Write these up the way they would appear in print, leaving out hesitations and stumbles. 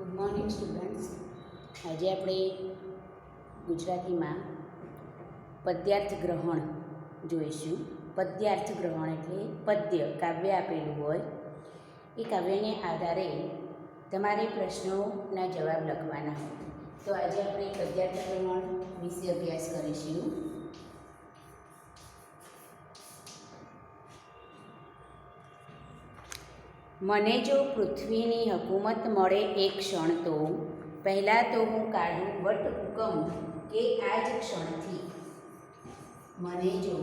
Good morning students. આજે આપણે ગુજરાતીમાં પદ્યાર્થ ગ્રહણ જોઈશું. પદ્યાર્થ ગ્રહણ એટલે પદ્ય કાવ્ય આપેલું હોય એ કાવ્યને આધારે તમારે પ્રશ્નોના જવાબ લખવાના હોય. તો આજે આપણે પદ્યાર્થ ગ્રહણ વિશે અભ્યાસ કરીશું. મને જો પૃથ્વીની હકુમત મળે એક ક્ષણ, તો પહેલાં તો હું કાઢું વટ હુકમ કે આ જ ક્ષણથી. મને જો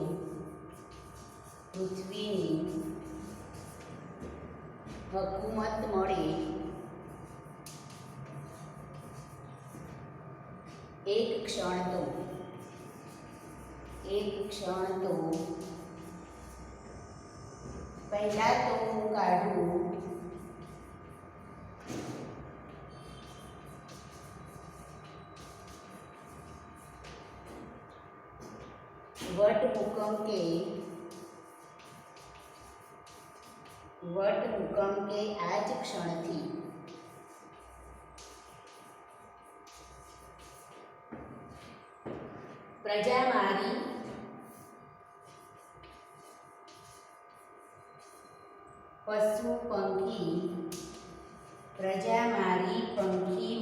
પૃથ્વીની હકુમત મળે એક ક્ષણ, તો પહેલાં તો હું કાઢું વટ હુકમ કે આ જ ક્ષણથી. પ્રજા મારી પશુ પંખી, પ્રજા મારી પંખી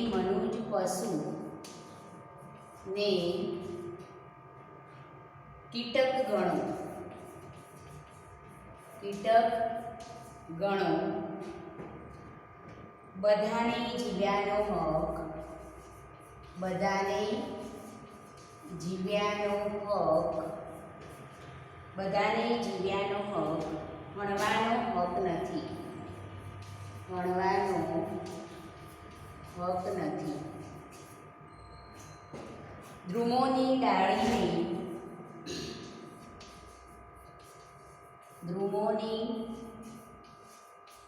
મનુજ પશુ ને કીટક ગણો, બધાને જીવ્યાનો હક, ભણવાનો હક નથી. ધ્રુમોની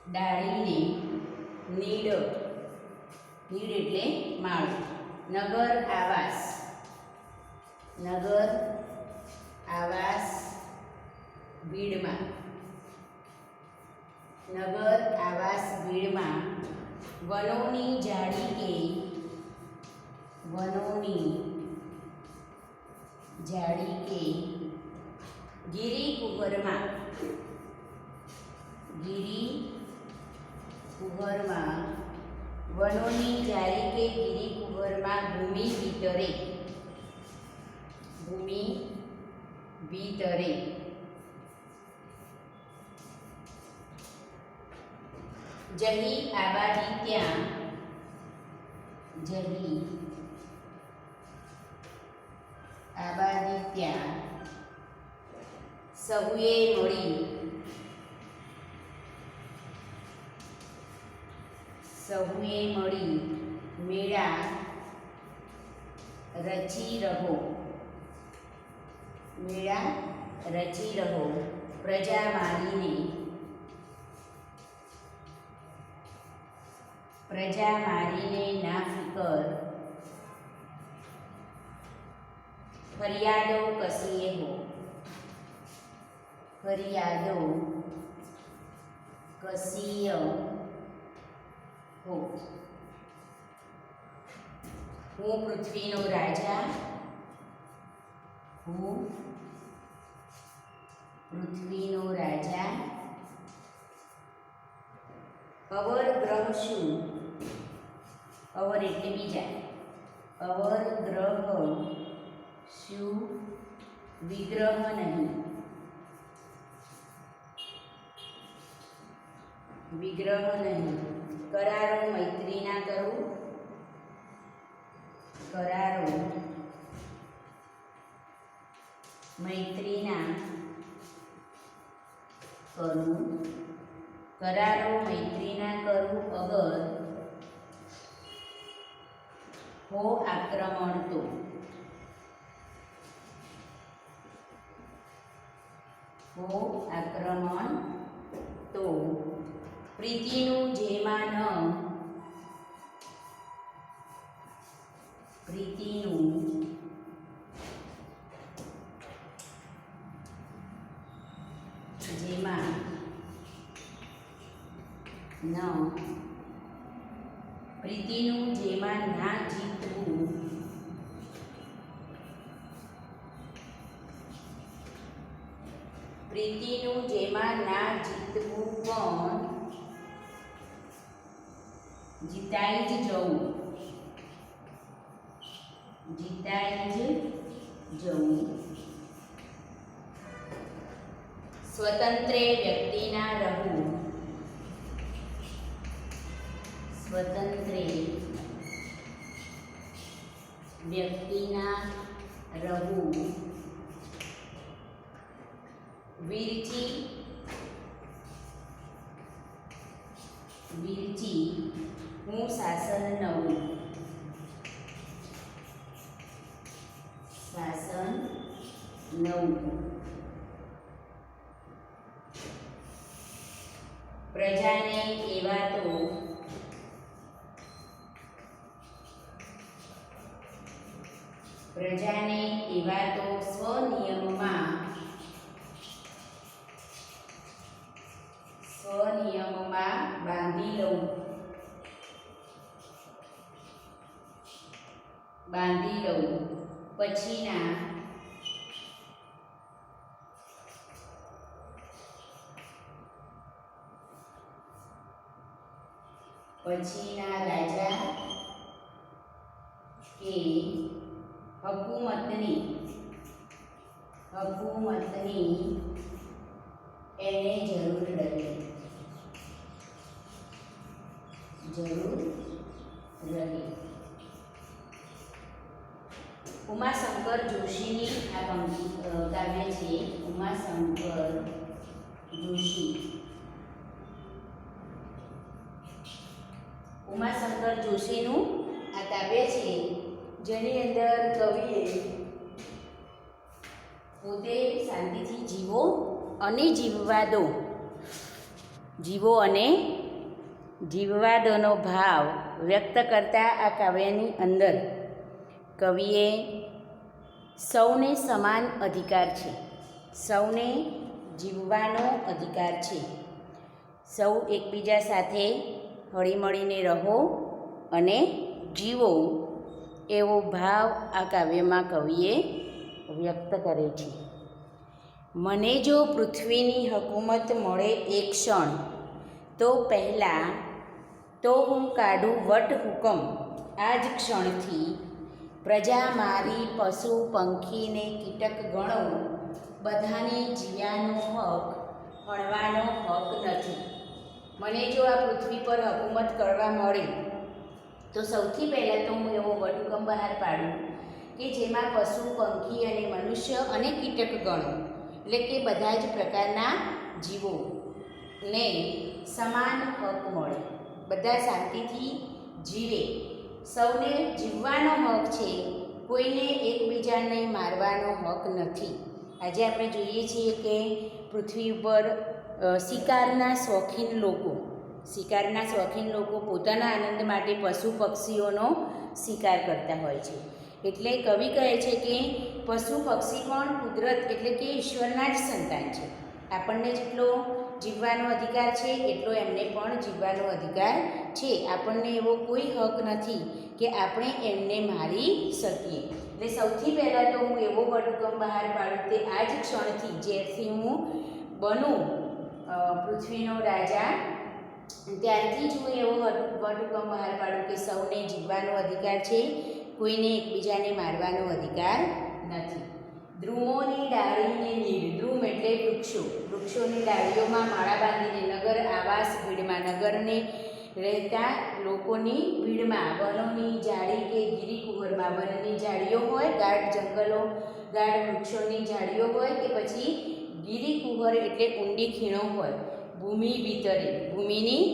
ડાળીને નીડ એટલે માળું. નગર આવાસ ભીડમાં, વનોની જાળી કે ગિરી કુહરમાં, વનોની જાળી કે ગિરી કુહરમાં ભૂમિ ભીતરે. જહી આબાદી ત્યાં, સહુએ મળી મેળા રચી રહો. પ્રજા મારીને ના ફિકર, ફરિયાદો કસીય હો. હું પૃથ્વીનો રાજા, અવર ગ્રહ શું, અવર એટલે બીજા, અવર ગ્રહ શું વિગ્રહ નહીં. કરારો મૈત્રીના કરું, અગર હો આક્રમણ તો, પ્રીતિનું જેમાં ન પ્રીતિનું જેમાં ના જીતવું, પ્રીતિનું જેમાં ના જીતવું પણ જીતાઈ જ જવું, જીતાઈ જ જવું. સ્વતંત્રે વ્યક્તિના રહવું, સ્વતંત્રે વ્યક્તિના રહવું. વિરચી, વિરચી હું શાસન નવું, શાસન નવું. પ્રજાને એવા તો, પ્રજાને એવા તો સ્વનિયમમાં, સ્વનિયમમાં બાંધી લઉં, બાંધી લઉં. પછીના, પછીના રાજા કે હકુમતની, હકુમતની એને જરૂર રહે, જરૂર રહે. ઉમાશંકર જોશીની આ પંક્તિ કાવ્ય છે. ઉમાશંકર જોશી, ઉમાશંકર જોશીનું આ કાવ્ય છે, જેની અંદર કવિએ પોતે શાંતિથી જીવો અને જીવવા દો, જીવો અને જીવવા દોનો ભાવ વ્યક્ત કરતા આ કાવ્યની અંદર કવિએ સૌને સમાન અધિકાર છે, સૌને જીવવાનો અધિકાર છે, સૌ એકબીજા સાથે હળીમળીને રહો અને જીવો એવો ભાવ આ કાવ્યમાં કવિએ વ્યક્ત કરે છે. મને જો પૃથ્વીની હકુમત મળે એક ક્ષણ, તો પહેલાં તો હું કાઢું વટ હુકમ, આ જ ક્ષણથી પ્રજા મારી, પશુ પંખીને કીટક ગણો, બધાને જીવ્યાનો હક, હણવાનો હક નથી. મને જો આ પૃથ્વી પર હકુમત કરવા મળે તો સૌથી પહેલાં તો હું એવો વટહુકમ બહાર પાડું કે જેમાં પશુ પંખી અને મનુષ્ય અને કીટક ગણો, એટલે કે બધા જ પ્રકારના જીવોને સમાન હક મળે, બધા શાંતિથી જીવે, સૌને જીવવાનો હક છે, કોઈને એકબીજાને મારવાનો હક નથી. આજે આપણે જોઈએ છીએ કે પૃથ્વી ઉપર શિકારના શોખીન લોકો, શિકારના શોખીન લોકો પોતાના આનંદ માટે પશુ પક્ષીઓનો શિકાર કરતા હોય છે. એટલે કવિ કહે છે કે પશુ પક્ષી પણ કુદરત એટલે કે ઈશ્વરના જ સંતાન છે. આપણને જેટલો જીવવાનો અધિકાર છે એટલો એમને પણ જીવવાનો અધિકાર છે. આપણને એવો કોઈ હક નથી કે આપણે એમને મારી શકીએ. એટલે સૌથી પહેલાં તો હું એવો વટહુકમ બહાર પાડું તે આ જ ક્ષણથી, જ્યારથી હું બનું પૃથ્વીનો રાજા, ત્યારથી જ હું એવો વટહુકમ બહાર પાડું કે સૌને જીવવાનો અધિકાર છે, કોઈને એકબીજાને મારવાનો અધિકાર નથી. દ્રુમોની ડાળીને નીડ, દ્રુમ એટલે વૃક્ષો, વૃક્ષોની ડાળીઓમાં માળા બાંધીને નગર આવાસ ભીડમાં, નગરને રહેતા લોકોની ભીડમાં, વનોની જાળી કે ગિરિકુહરમાં, વનની જાળીઓ હોય, ગાઢ જંગલો, ગાઢ વૃક્ષોની જાળીઓ હોય કે પછી ગિરિકુહર એટલે ઊંડી ખીણો હોય, ભૂમિ ભીતરે, ભૂમિની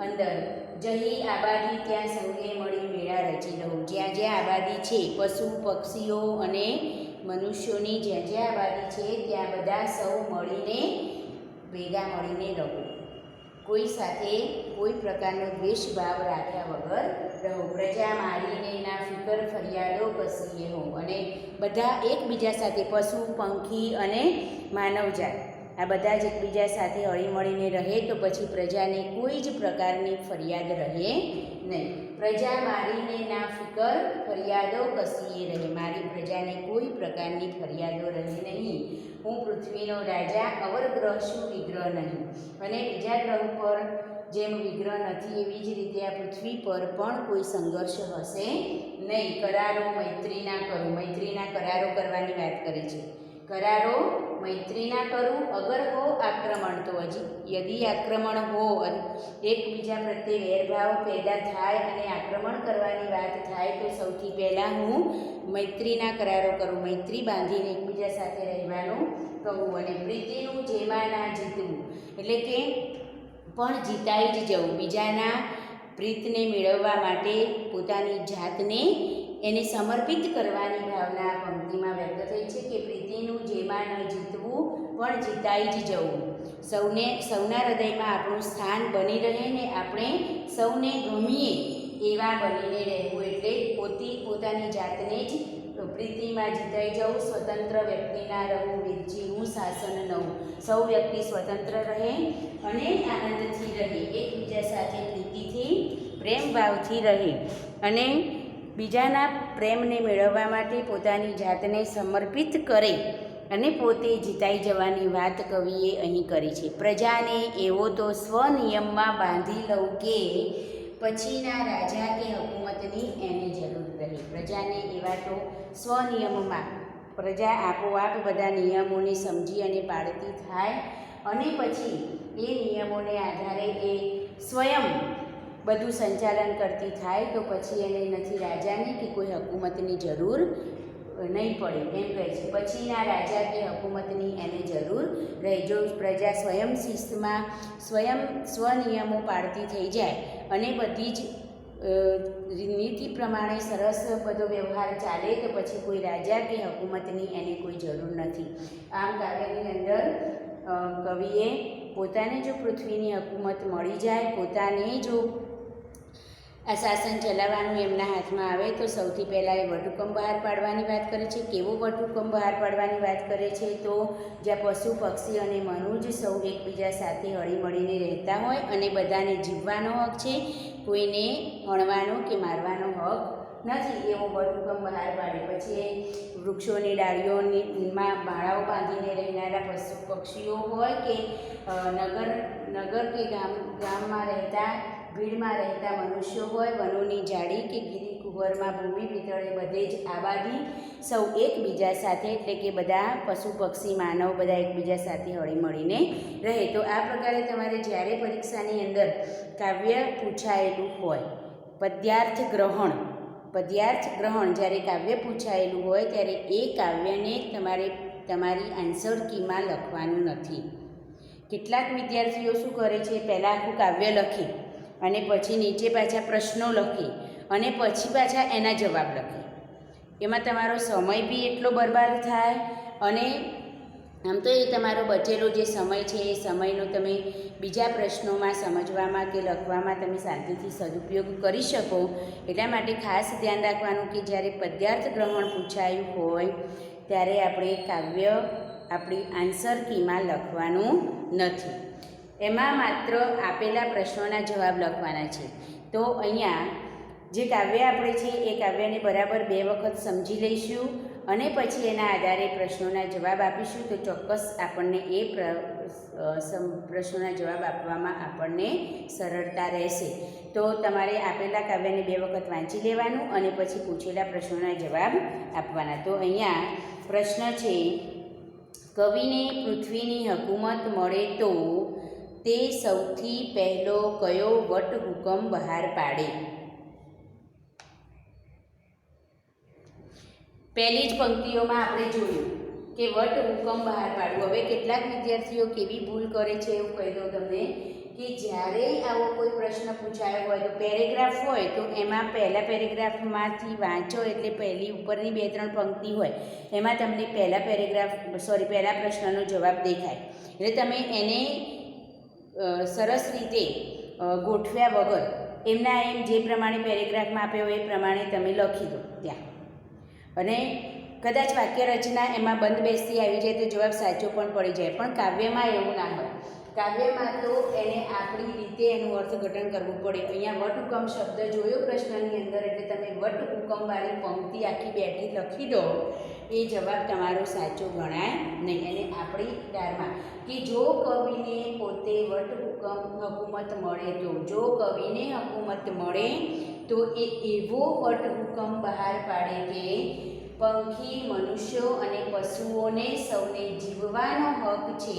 અંદર, જહી આબાદી ત્યાં સૌએ મળી મેળા રચી રહું, જ્યાં જ્યાં આબાદી છે, પશુ પક્ષીઓ અને મનુષ્યોની જ્યાં જ્યાં આબાદી છે ત્યાં બધા સૌ મળીને ભેગા મળીને રહો, કોઈ સાથે કોઈ પ્રકારનો દ્વેષભાવ રાખ્યા વગર રહો, પ્રજા મારીને ના ફિકર ફરિયાદો કસીએ હો, અને બધા એકબીજા સાથે પશુ પંખી અને માનવજાત આ બધા જ એકબીજા સાથે હળીમળીને રહે તો પછી પ્રજાને કોઈ જ પ્રકારની ફરિયાદ રહે નહીં. પ્રજા મારીને ના ફિકર ફરિયાદો કસીએ રહે. મારી પ્રજાને કોઈ પ્રકારની ફરિયાદો રહે નહીં. હું પૃથ્વીનો રાજા, અવર ગ્રહ છું વિગ્રહ નહીં. અને બીજા ગ્રહ પર જેમ વિગ્રહ નથી એવી જ રીતે આ પૃથ્વી પર પણ કોઈ સંઘર્ષ હશે નહીં. કરારો મૈત્રીના કરું. મૈત્રીના કરારો કરવાની વાત કરે છે. કરારો મૈત્રીના કરું, અગર હો આક્રમણ, તો યદિ આક્રમણ હો, એકબીજા પ્રત્યે વેરભાવ પેદા થાય અને આક્રમણ કરવાની વાત થાય તો સૌથી પહેલાં હું મૈત્રીના કરારો કરું, મૈત્રી બાંધીને એકબીજા સાથે રહેવાનું કહું. અને પ્રીતિનું જેમાં ના જીતવું, એટલે કે પણ જીતાઈ જ જવું. બીજાના પ્રીતને મેળવવા માટે પોતાની જાતને એને સમર્પિત કરવાની ભાવના આ પંક્તિમાં વ્યક્ત થઈ છે કે પ્રીતિનું જેમાં ન જીતવું પણ જીતાઈ જ જવું. સૌના હૃદયમાં આપણું સ્થાન બની રહે ને આપણે સૌને ગમીએ એવા બનીને રહેવું. એટલે પોતાની જાતને જ પ્રીતિમાં જીતાઈ જવું. સ્વતંત્ર વ્યક્તિના રહું વિરજી હું શાસન નવું. સૌ વ્યક્તિ સ્વતંત્ર રહે અને આનંદથી રહે, એકબીજા સાથે પ્રીતિથી પ્રેમ ભાવથી રહે અને બીજાના પ્રેમને મેળવવા માટે પોતાની જાતને સમર્પિત કરે અને પોતે જીતાઈ જવાની વાત કવિએ અહીં કરી છે. પ્રજાને એવો તો સ્વનિયમમાં બાંધી લઉં કે પછીના રાજા કે હકુમતની એને જરૂર રહે. પ્રજાને એવા તો સ્વનિયમમાં, પ્રજા આપોઆપ બધા નિયમોને સમજી અને પાળતી થાય અને પછી એ નિયમોને આધારે એ સ્વયં બધું સંચાલન કરતી થાય તો પછી એને નથી રાજાની કે કોઈ હકુમતની જરૂર નહીં પડે. એમ કહે છે પછીના રાજા કે હકુમતની એને જરૂર રહે. જો પ્રજા સ્વયં શિસ્તમાં સ્વનિયમો પાળતી થઈ જાય અને બધી જ નીતિ પ્રમાણે સરસ બધો વ્યવહાર ચાલે તો પછી કોઈ રાજા કે હકુમતની એને કોઈ જરૂર નથી. આમ કાવ્યની અંદર કવિએ પોતાને જો પૃથ્વીની હકુમત મળી જાય, પોતાને જો આ શાસન ચલાવવાનું એમના હાથમાં આવે તો સૌથી પહેલાં એ વટહુકમ બહાર પાડવાની વાત કરે છે. કેવો વટહુકમ બહાર પાડવાની વાત કરે છે? તો જ્યાં પશુ પક્ષી અને મનુજ સૌ એકબીજા સાથે હળીમળીને રહેતા હોય અને બધાને જીવવાનો હક છે, કોઈને હણવાનો કે મારવાનો હક નથી, એવો વટહુકમ બહાર પાડે. પછી એ વૃક્ષોની ડાળીઓમાં માળાઓ બાંધીને રહેનારા પશુ પક્ષીઓ હોય કે નગર કે ગામમાં રહેતા ભીડમાં રહેતા મનુષ્યો હોય, વનોની જાડી કે ગીરી કુંવરમાં ભૂમિ પિતળે બધે જ આબાદી સૌ એકબીજા સાથે, એટલે કે બધા પશુ પક્ષી માનવ બધા એકબીજા સાથે હળીમળીને રહે. તો આ પ્રકારે તમારે જ્યારે પરીક્ષાની અંદર કાવ્ય પૂછાયેલું હોય, પદ્યાર્થ ગ્રહણ જ્યારે કાવ્ય પૂછાયેલું હોય ત્યારે એ કાવ્યને તમારે તમારી આન્સર કીમાં લખવાનું નથી. કેટલાક વિદ્યાર્થીઓ શું કરે છે, પહેલાં આખું કાવ્ય લખી અને પછી નીચે પાછા પ્રશ્નો લખી અને પછી પાછા એના જવાબ લખે. એમાં તમારો સમય બી એટલો બરબાદ થાય અને આમ તો એ તમારો બચેલો જે સમય છે એ સમયનો તમે બીજા પ્રશ્નોમાં સમજવામાં કે લખવામાં તમે શાંતિથી સદુપયોગ કરી શકો. એટલા માટે ખાસ ધ્યાન રાખવાનું કે જ્યારે પદ્યાર્થ ગ્રહણ પૂછાયું હોય ત્યારે આપણે કાવ્ય આપણી આન્સર કીમાં લખવાનું નથી. એમાં માત્ર આપેલા પ્રશ્નોના જવાબ લખવાના છે. તો અહીંયા જે કાવ્ય આપણે છે એ કાવ્યને બરાબર 2 વખત સમજી લઈશું અને પછી એના આધારે પ્રશ્નોના જવાબ આપીશું તો ચોક્કસ આપણને એ પ્રશ્નોના જવાબ આપવામાં આપણને સરળતા રહેશે. તો તમારે આપેલા કાવ્યને 2 વખત વાંચી લેવાનું અને પછી પૂછેલા પ્રશ્નોના જવાબ આપવાના. તો અહીંયા પ્રશ્ન છે, કવિને પૃથ્વીની હકુમત મળે તો તે સૌથી પહેલો કયો વટહુકમ બહાર પાડે? પહેલી જ પંક્તિઓમાં આપણે જોયું કે વટહુકમ બહાર પાડવું. હવે કેટલાક વિદ્યાર્થીઓ કેવી ભૂલ કરે છે એવું કહી દઉં તમને કે જ્યારે આવો કોઈ પ્રશ્ન પૂછાયો હોય તો પેરેગ્રાફ હોય તો એમાં પહેલા પેરેગ્રાફમાંથી વાંચો એટલે પહેલી ઉપરની 2-3 પંક્તિ હોય એમાં તમને પહેલા પ્રશ્નનો જવાબ દેખાય. એટલે તમે એને સરસ રીતે ગોઠવ્યા વગર એમના એમ જે પ્રમાણે પેરેગ્રાફમાં આપ્યો એ પ્રમાણે તમે લખી દો ત્યાં. અને કદાચ વાક્ય રચના એમાં બંધ બેસતી આવી જાય તો જવાબ સાચો પણ પડી જાય, પણ કાવ્યમાં એવું ના હોય. કાવ્યમાં તો એને આપણી રીતે એનું અર્થઘટન કરવું પડે. અહીંયા વટહુકમ શબ્દ જોયો પ્રશ્નની અંદર, એટલે તમે વટહુકમવાળી પંક્તિ આખી બેઠી લખી દો, એ જવાબ તમારો સાચો ગણાય નહીં. એને આપણી ધારમાં કે જો કવિને પોતે હકુમત મળે તો, જો કવિને હકુમત મળે તો એ એવો વટહુકમ બહાર પાડે કે પંખી, મનુષ્યો અને પશુઓને સૌને જીવવાનો હક છે,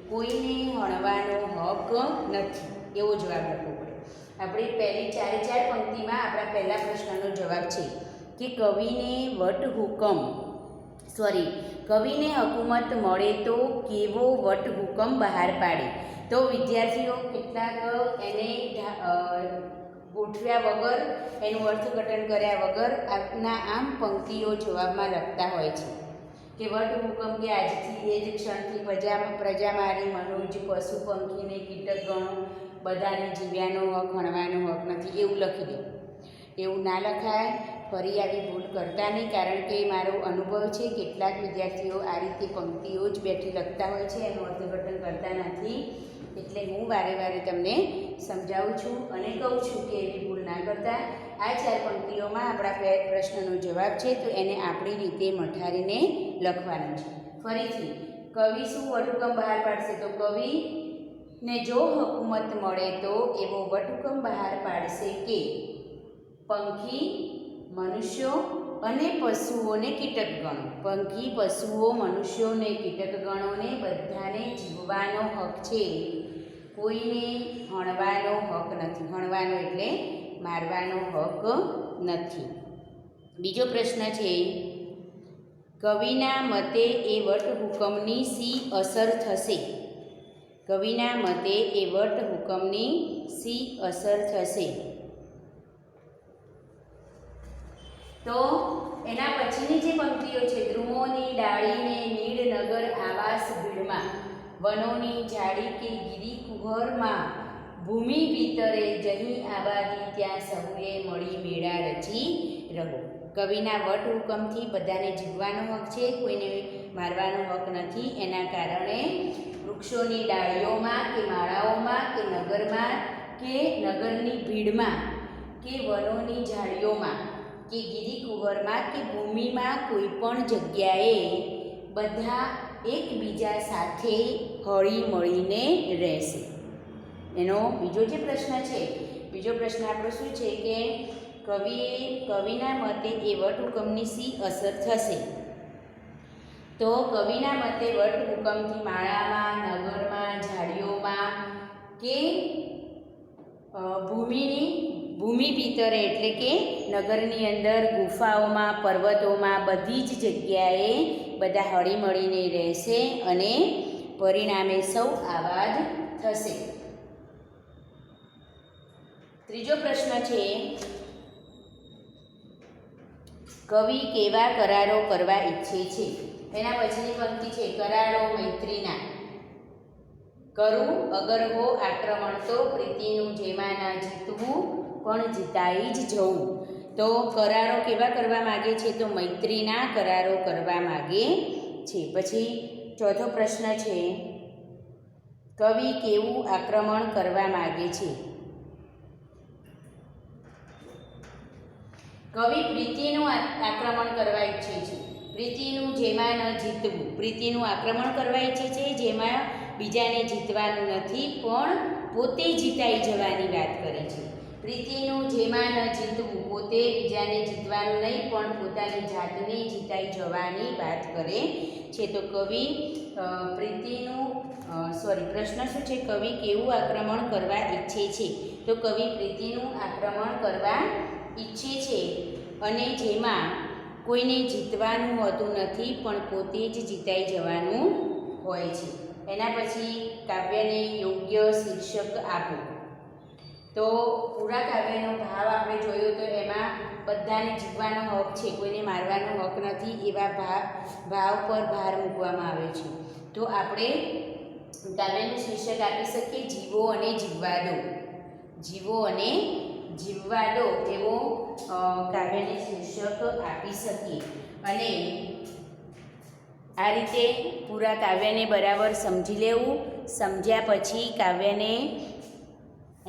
કોઈને હણવાનો હક નથી. એવો જવાબ લખવો પડે. આપણે પહેલી ચારે ચાર પંક્તિમાં આપણા પહેલા પ્રશ્નનો જવાબ છે કે કવિને હકુમત મળે તો કેવો વટહુકમ બહાર પાડે. તો વિદ્યાર્થીઓ કેટલાક એને ગોઠવ્યા વગર, એનું અર્થઘટન કર્યા વગર આપના આમ પંક્તિઓ જવાબમાં લખતા હોય છે કે વટહુકમ કે આજથી એ જ ક્ષણથી પ્રજા મારી, મનુજ, પશુ, પંખીને કીટક ગણો, બધાને જીવ્યાનો હક, હણવાનો હક નથી, એવું લખી દો. એવું ના લખાય. ફરી આવી ભૂલ કરતા નહીં, કારણ કે મારો અનુભવ છે કેટલાક વિદ્યાર્થીઓ આ રીતે પંક્તિઓ જ બેઠી લખતા હોય છે, એનું અર્થઘટન કરતા નથી. એટલે હું વારે વારે તમને સમજાવું છું અને કહું છું કે એવી ભૂલ ના કરતા. આ ચાર પંક્તિઓમાં આપણા પ્રશ્નનો જવાબ છે, તો એને આપણી રીતે મઠારીને લખવાનું છે. ફરીથી, કવિ શું વટહુકમ બહાર પાડશે? તો કવિને જો હકુમત મળે તો એવો વટહુકમ બહાર પાડશે કે પંખી, મનુષ્યો અને પશુઓને કીટક ગણો. પંખી, પશુઓ, મનુષ્યોને કીટક ગણોને બધાને જીવવાનો હક છે, કોઈને હણવાનો હક નથી. હણવાનો એટલે મારવાનો હક નથી. બીજો પ્રશ્ન છે, કવિના મતે એ વટહુકમની શી અસર થશે? કવિના મતે એ વટહુકમની શી અસર થશે? તો એના પછીની જે પંક્તિઓ છે, દ્રુમોની ડાળીને નીડ નગર આવાસ ભીડમાં, વનોની ઝાડી કે ગિરી કુહરમાં, ભૂમિ ભીતરે જહીં આબાદી ત્યાં સહુએ મળી મેળા રચી રહો. કવિના વટહુકમથી બધાને જીવવાનો હક છે, કોઈને મારવાનો હક નથી. એના કારણે વૃક્ષોની ડાળીઓમાં કે માળાઓમાં કે નગરમાં કે નગરની ભીડમાં કે વનોની ઝાડીઓમાં કે ગિરિકુહરમાં કે ભૂમિમાં કોઈ પણ જગ્યાએ બધા એકબીજા સાથે હળી મળીને રહેશે. એનો બીજો જે પ્રશ્ન છે, બીજો પ્રશ્ન આપણો શું છે કે કવિના મતે એ વટહુકમની શી અસર થશે? તો કવિના મતે વટહુકમથી માળામાં, નગરમાં, ઝાડીઓમાં કે ભૂમિ ભીતરે એટલે કે નગરની અંદર, ગુફાઓમાં, પર્વતોમાં, બધી જ જગ્યાએ બધા હળીમળીને રહેશે અને પરિણામે સૌ આબાદ થશે. ત્રીજો પ્રશ્ન છે, કવિ કેવા કરારો કરવા ઈચ્છે છે? એના પછીની પંક્તિ છે, કરારો મૈત્રીના. કરું અગર હો આક્રમણ તો પ્રીતિનું જેમાં ના જીતવું પણ જીતાઈ જ જવું. તો કરારો કેવા કરવા માગે છે? તો મૈત્રીના કરારો કરવા માગે છે. પછી ચોથો પ્રશ્ન છે, કવિ કેવું આક્રમણ કરવા માગે છે? કવિ પ્રીતિનું આક્રમણ કરવા ઈચ્છે છે. પ્રીતિનું જેમાં ન જીતવું, પ્રીતિનું આક્રમણ કરવા ઈચ્છે છે, જેમાં બીજાને જીતવાનું નથી પણ પોતે જીતાઈ જવાની વાત કરે છે. પ્રીતિનું જેમાં ન જીતવું, પોતે બીજાને જીતવાનું નહીં પણ પોતાની જાતને જીતાઈ જવાની વાત કરે છે. તો કવિ પ્રશ્ન શું છે? કવિ કેવું આક્રમણ કરવા ઈચ્છે છે? તો કવિ પ્રીતિનું આક્રમણ કરવા ઈચ્છે છે અને જેમાં કોઈને જીતવાનું હોતું નથી પણ પોતે જ જીતાઈ જવાનું હોય છે. એના પછી કાવ્યને યોગ્ય શીર્ષક આપો. તો પૂરા કાવ્યનો ભાવ આપણે જોયો તો એમાં બધાને જીવવાનો હક છે, કોઈને મારવાનો હક નથી, એવા ભાવ પર ભાર મૂકવામાં આવે છે. તો આપણે કાવ્યનું શીર્ષક આપી શકીએ, જીવો અને જીવવા દો. જીવો અને જીવવા દો એવો કાવ્યને શીર્ષક આપી શકીએ. અને આ રીતે પૂરા કાવ્યને બરાબર સમજી લેવું. સમજ્યા પછી કાવ્યને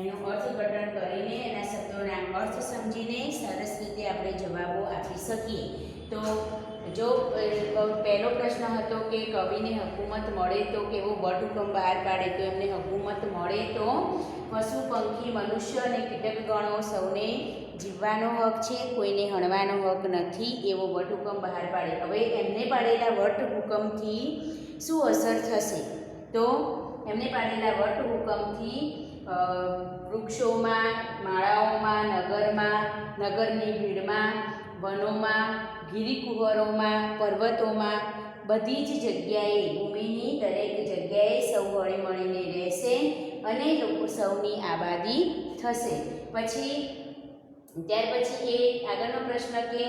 એનું અર્થઘટન કરીને એના શબ્દોના અર્થ સમજીને સરસ રીતે આપણે જવાબો આપી શકીએ. તો જો પહેલો પ્રશ્ન હતો કે કવિને હકુમત મળે તો કેવો વટહુકમ બહાર પાડે, તો એમને હકુમત મળે તો પશુ પંખી મનુષ્ય અને કીટકગણો સૌને જીવવાનો હક છે, કોઈને હણવાનો હક નથી એવો વટહુકમ બહાર પાડે. હવે એમને પાડેલા વટહુકમથી શું અસર થશે? તો એમને પાડેલા વટહુકમથી વૃક્ષોમાં, માળાઓમાં, નગરમાં, નગરની ભીડમાં, વનોમાં, ગિરિકુહરોમાં, પર્વતોમાં, બધી જ જગ્યાએ, ભૂમિની દરેક જગ્યાએ સૌ હળીમળીને રહેશે અને લોકો સૌની આબાદી થશે. ત્યાર પછી એ આગળનો પ્રશ્ન કે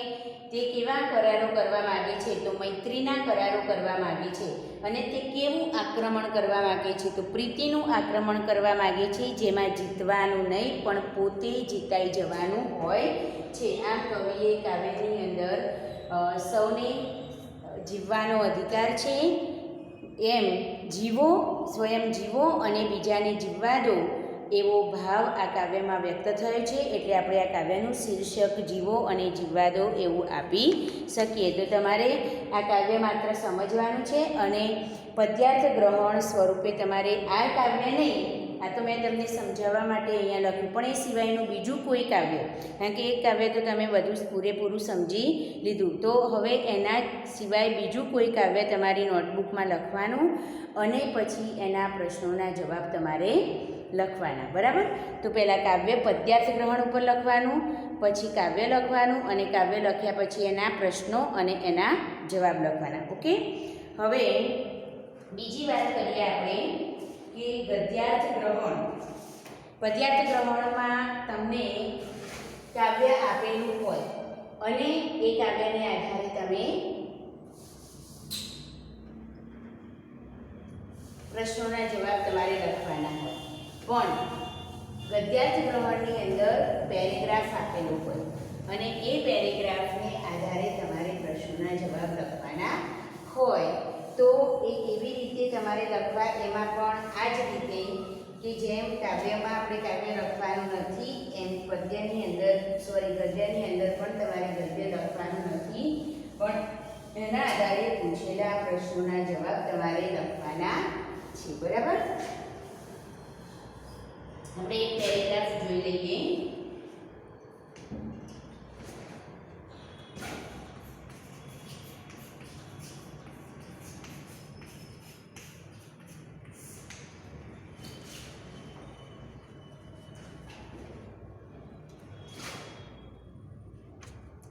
તે કેવા કરારો કરવા માગે છે? તો મૈત્રીના કરારો કરવા માગે છે. અને તે કેવું આક્રમણ કરવા માગે છે? તો પ્રીતિનું આક્રમણ કરવા માગે છે, જેમાં જીતવાનું નહીં પણ પોતે જીતાઈ જવાનું હોય છે. આમ કવિએ કાવ્યની અંદર સૌને જીવવાનો અધિકાર છે એમ જીવો, સ્વયં જીવો અને બીજાને જીવવા દો એવો ભાવ આ કાવ્યમાં વ્યક્ત થયો છે. એટલે આપણે આ કાવ્યનું શીર્ષક જીવો અને જીવવા દો એવું આપી શકીએ. તો તમારે આ કાવ્ય માત્ર સમજવાનું છે અને પદ્યાર્થ ગ્રહણ સ્વરૂપે તમારે આ કાવ્ય નહીં, આ તો મેં તમને સમજાવવા માટે અહીંયા લખ્યું, પણ એ સિવાયનું બીજું કોઈ કાવ્ય, કારણ કે એક કાવ્ય તો તમે બધું પૂરેપૂરું સમજી લીધું, તો હવે એના સિવાય બીજું કોઈ કાવ્ય તમારી નોટબુકમાં લખવાનું અને પછી એના પ્રશ્નોના જવાબ તમારે લખવાના. બરાબર? તો પહેલાં કાવ્ય પદ્યાર્થ ગ્રહણ ઉપર લખવાનું, પછી કાવ્ય લખવાનું અને કાવ્ય લખ્યા પછી એના પ્રશ્નો અને એના જવાબ લખવાના. ઓકે? હવે બીજી વાત કરીએ આપણે કે ગદ્યાર્થ ગ્રહણ. પદ્યાર્થ ગ્રહણમાં તમને કાવ્ય આપેલું હોય અને એ કાવ્યને આધારે તમે પ્રશ્નોના જવાબ તમારે લખવાના હોય. પણ ગદ્યાર્થ ગ્રહણની અંદર પેરેગ્રાફ આપેલો હોય અને એ પેરેગ્રાફને આધારે તમારે પ્રશ્નોના જવાબ લખવાના હોય. તો એ કેવી રીતે તમારે લખવા? એમાં પણ આ જ રીતે કે જેમ કાવ્યમાં આપણે કાવ્ય લખવાનું નથી એમ ગદ્યની અંદર પણ તમારે ગદ્ય લખવાનું નથી, પણ એના આધારે પૂછેલા પ્રશ્નોના જવાબ તમારે લખવાના છે. બરાબર? આપણે એક પેરેગ્રાફ જોઈ લઈએ.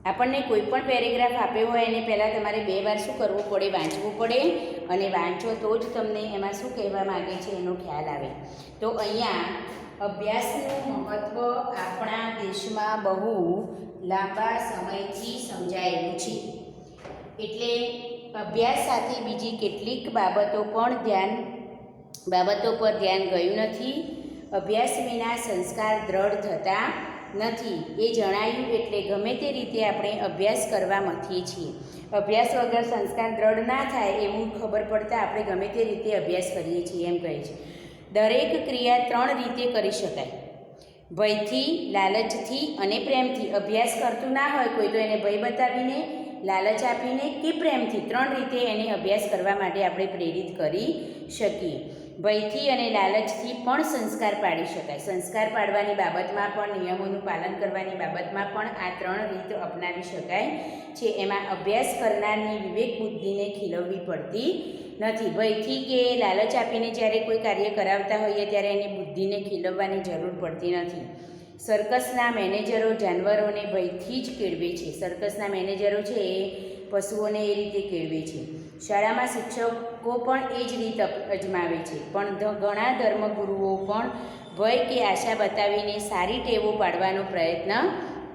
આપણને કોઈ પણ પેરેગ્રાફ આપ્યો હોય એને પહેલાં તમારે 2 વાર શું કરવું પડે? વાંચવું પડે, અને વાંચો તો જ તમને એમાં શું કહેવા માગે છે એનો ખ્યાલ આવે. તો અહીંયા અભ્યાસનું મહત્ત્વ આપણા દેશમાં બહુ લાંબા સમયથી સમજાયેલું છે. એટલે અભ્યાસ સાથે બીજી કેટલીક બાબતો પર ધ્યાન ગયું નથી. અભ્યાસ વિના સંસ્કાર દ્રઢ થતા નથી એ જણાયું. એટલે ગમે તે રીતે આપણે અભ્યાસ કરવા મથીએ છીએ. અભ્યાસ વગર સંસ્કાર દ્રઢ ના થાય એવું ખબર પડતા આપણે ગમે તે રીતે અભ્યાસ કરીએ છીએ એમ કહે છે. દરેક ક્રિયા 3 રીતે કરી શકાય: ભયથી, લાલચથી અને પ્રેમથી. અભ્યાસ કરતું ના હોય કોઈ તો એને ભય બતાવીને, લાલચ આપીને કે પ્રેમથી 3 રીતે એને અભ્યાસ કરવા માટે આપણે પ્રેરિત કરી શકીએ. ભયથી અને લાલચથી પણ સંસ્કાર પાડી શકાય. સંસ્કાર પાડવાની બાબતમાં પણ, નિયમોનું પાલન કરવાની બાબતમાં પણ આ 3 રીત અપનાવી શકાય છે. એમાં અભ્યાસ કરનારની વિવેક બુદ્ધિને ખીલવવી પડતી નથી. ભયથી કે લાલચ આપીને જ્યારે કોઈ કાર્ય કરાવતા હોઈએ ત્યારે એની બુદ્ધિને ખીલવવાની જરૂર પડતી નથી. સર્કસના મેનેજરો જાનવરોને ભયથી જ કેળવે છે. સર્કસના મેનેજરો છે એ પશુઓને એ રીતે કેળવે છે. શાળામાં શિક્ષકો પણ એ જ રીત અજમાવે છે. પણ ઘણા ધર્મગુરુઓ પણ ભય કે આશા બતાવીને સારી ટેવો પાડવાનો પ્રયત્ન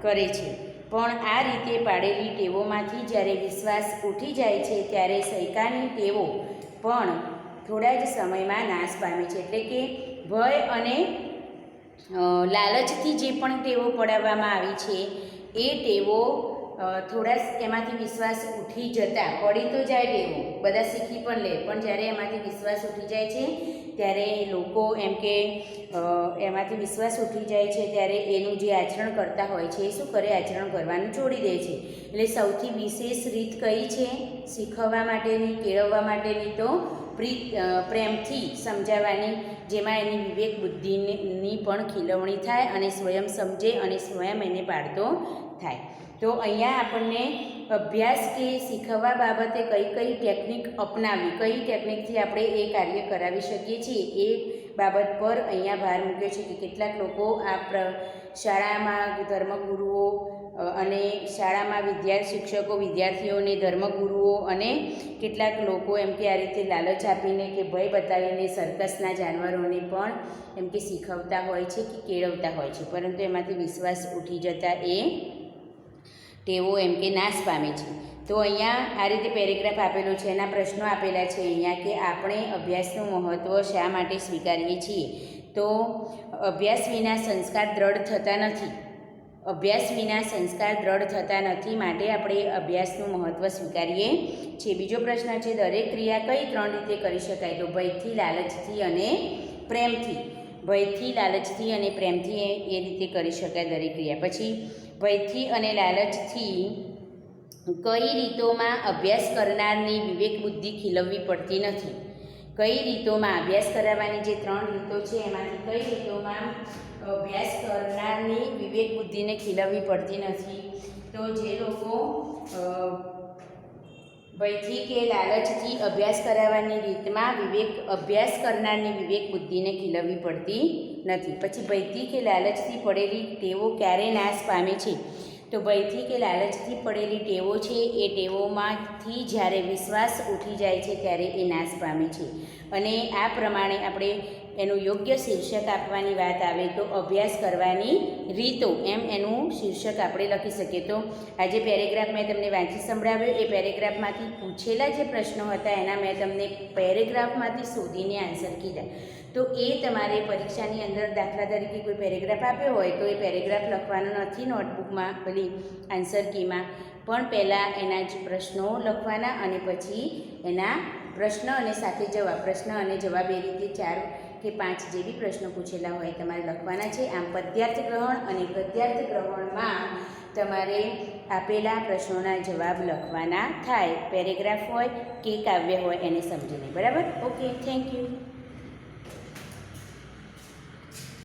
કરે છે. પણ આ રીતે પાડેલી ટેવોમાંથી જ્યારે વિશ્વાસ ઉઠી જાય છે ત્યારે સૈકાની ટેવો પણ થોડા જ સમયમાં નાશ પામે છે. એટલે કે ભય અને લાલચથી જે પણ ટેવો પડાવવામાં આવી છે એ ટેવો થોડા એમાંથી વિશ્વાસ ઉઠી જતા પડી તો જાય ટેવો, બધા શીખી પણ લે, પણ જ્યારે એમાંથી વિશ્વાસ ઉઠી જાય છે ત્યારે લોકો એમ કે એમાંથી વિશ્વાસ ઉઠી જાય છે ત્યારે એનું જે આચરણ કરતા હોય છે એ શું કરે, આચરણ કરવાનું છોડી દે છે. એટલે સૌથી વિશેષ રીત કઈ છે શીખવવા માટેની, કેળવવા માટેની? તો પ્રેમથી સમજાવવાની, જેમાં એની વિવેક બુદ્ધિની પણ ખીલવણી થાય અને સ્વયં સમજે અને સ્વયં એને પાડતો થાય. તો અહીંયા આપણને અભ્યાસ કે શીખવવા બાબતે કઈ કઈ ટેકનિક અપનાવવી, કઈ ટેકનિકથી આપણે એ કાર્ય કરાવી શકીએ છીએ એ બાબત પર અહીંયા ભાર મૂક્યો છે કે કેટલાક લોકો આ શાળામાં ધર્મગુરુઓ અને શાળામાં શિક્ષકો વિદ્યાર્થીઓને ધર્મગુરુઓ અને કેટલાક લોકો એમ કે આ રીતે લાલચ આપીને કે ભય બતાવીને સર્કસના જાનવરોને પણ એમ કે શીખવતા હોય છે કે કેળવતા હોય છે, પરંતુ એમાંથી વિશ્વાસ ઉઠી જતા એ ટેવો એમ કે નાશ પામે છે. તો અહીંયા આ રીતે પેરેગ્રાફ આપેલો છે, એના પ્રશ્નો આપેલા છે અહીંયા કે આપણે અભ્યાસનું મહત્ત્વ શા માટે સ્વીકારીએ છીએ? તો અભ્યાસ વિના સંસ્કાર દ્રઢ થતા નથી, અભ્યાસ વિના સંસ્કાર દ્રઢ થતા નથી, માટે આપણે અભ્યાસનું મહત્ત્વ સ્વીકારીએ છીએ. બીજો પ્રશ્ન છે, દરેક ક્રિયા કઈ 3 રીતે કરી શકાય? તો ભયથી, લાલચથી અને પ્રેમથી. ભયથી, લાલચથી અને પ્રેમથી એ રીતે કરી શકાય દરેક ક્રિયા. પછી ભયથી અને લાલચથી કઈ રીતોમાં અભ્યાસ કરનારની વિવેક બુદ્ધિ ખીલવવી પડતી નથી? કઈ રીતોમાં અભ્યાસ કરાવવાની જે 3 રીતો છે એમાંથી કઈ રીતોમાં અભ્યાસ કરનારની વિવેક બુદ્ધિને ખીલવવી પડતી નથી? તો જે લોકો ભયથી કે લાલચથી અભ્યાસ કરાવવાની રીતમાં અભ્યાસ કરનારની વિવેક બુદ્ધિને ખીલવવી પડતી નથી. પછી ભયથી કે લાલચથી પડેલી ટેવો ક્યારે નાશ પામે છે? તો ભયથી કે લાલચથી પડેલી ટેવો છે એ ટેવોમાંથી જ્યારે વિશ્વાસ ઉઠી જાય છે ત્યારે એ નાશ પામે છે. અને આ પ્રમાણે આપણે એનું યોગ્ય શીર્ષક આપવાની વાત આવે તો અભ્યાસ કરવાની રીતો, એમ એનું શીર્ષક આપણે લખી શકીએ. તો આ જે પેરેગ્રાફ મેં તમને વાંચી સંભળાવ્યો એ પેરેગ્રાફમાંથી પૂછેલા જે પ્રશ્નો હતા એના મેં તમને પેરેગ્રાફમાંથી શોધીને આન્સર કીધા. તો એ તમારે પરીક્ષાની અંદર દાખલા તરીકે કોઈ પેરેગ્રાફ આપ્યો હોય તો એ પેરેગ્રાફ લખવાનો નથી નોટબુકમાં, પેલી આન્સર કીમાં, પણ પહેલાં એના જ પ્રશ્નો લખવાના અને પછી એના પ્રશ્ન અને સાથે જવાબ, પ્રશ્ન અને જવાબ એ રીતે 4 કે 5 જે બી પ્રશ્નો પૂછેલા હોય તમારે લખવાના છે. આમ પદ્યાર્થ ગ્રહણ અને ગદ્યાર્થ ગ્રહણમાં તમારે આપેલા પ્રશ્નોના જવાબ લખવાના થાય, પેરેગ્રાફ હોય કે કાવ્ય હોય એને સમજીને. બરાબર? Okay, thank you.